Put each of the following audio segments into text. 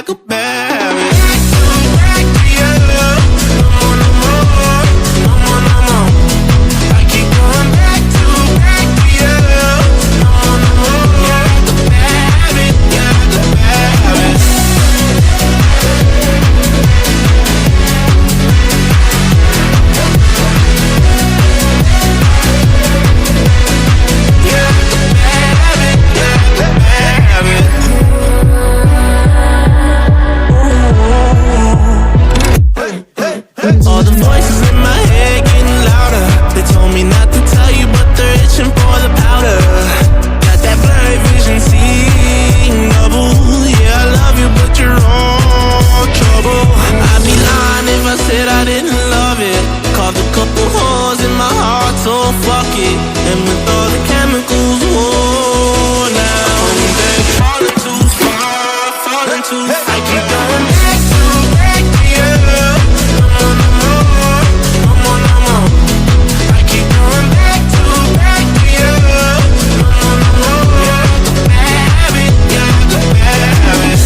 like a bad habit. Back to you. No more, no more, no more, no more. I keep going back to you. No more, no more. Yeah, like a bad habit. Yeah, like a bad habit. All the voices in my head getting louder. They told me not to tell you, but they're itching for the powder. Got that blurry vision, seeing double. Yeah, I love you, but you're all trouble. I'd be lying if I said I didn't love it. Carved a couple holes in my heart, so fuck it. And with all the chemicals, whoa, now they're falling too far, falling too far. I keep going back to you. No more, no more, no more, no more. I keep going back to you. No more, no more. Yeah, the bad habit, yeah, the bad habit.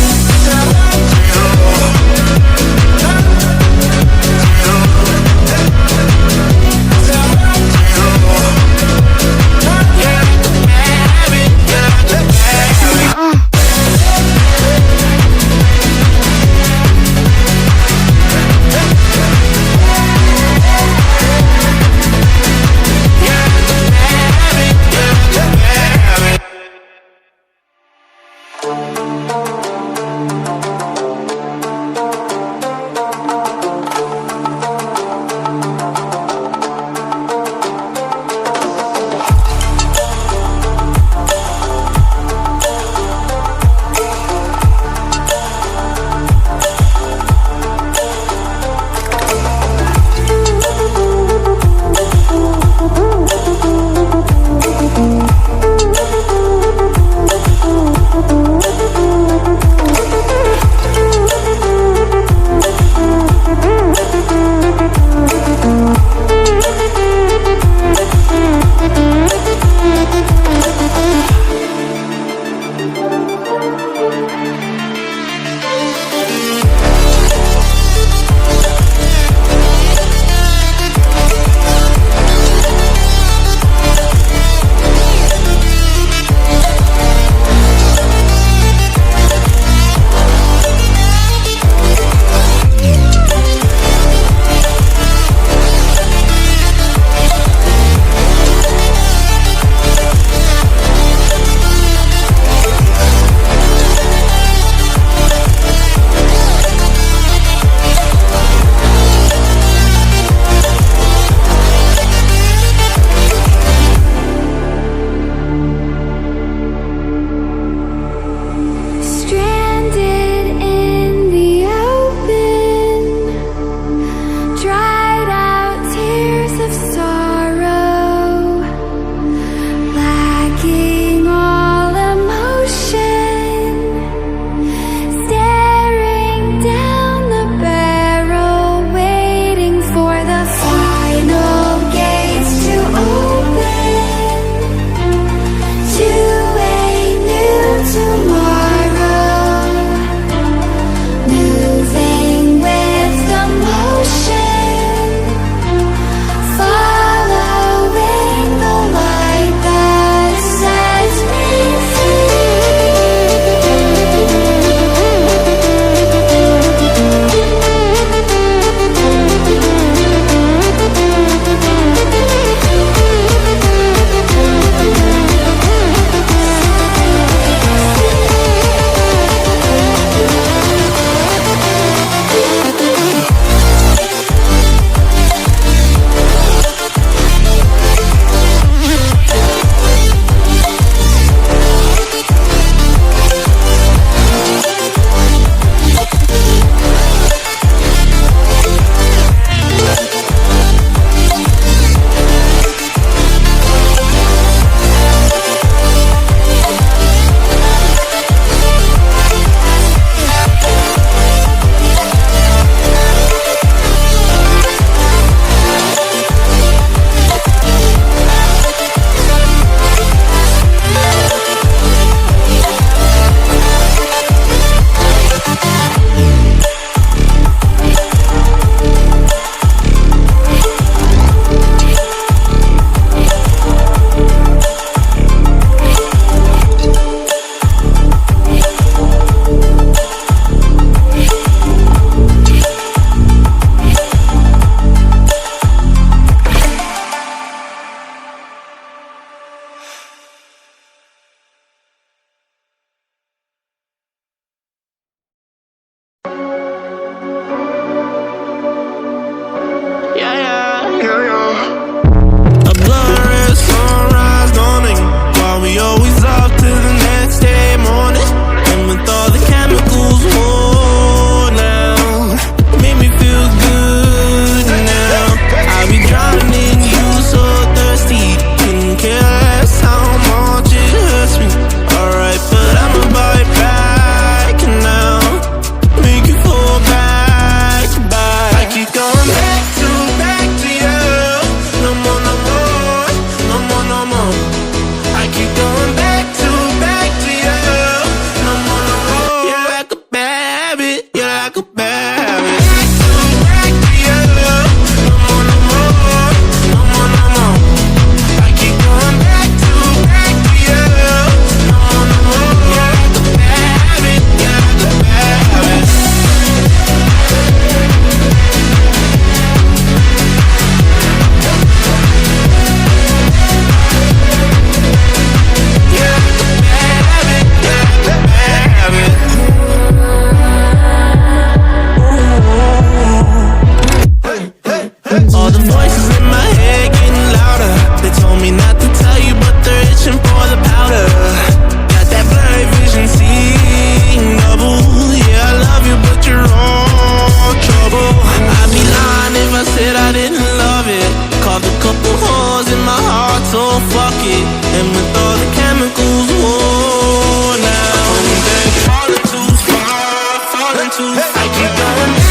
like a bad habit. Back to you. No more, no more. No more, no more. I keep going back to you. No more, no more. You're like a bad habit. You're like a bad habit. All the voices in my head getting louder. They told me not to tell you, but they're itching for the powder. Got that blurry vision, seeing double. Yeah, I love you, but you're all trouble. I'd be lying if I said I didn't love it. Carved a couple holes in my heart, so fuck it. And with all the chemicals, whoa, now I'm falling too far, falling too far. I keep going.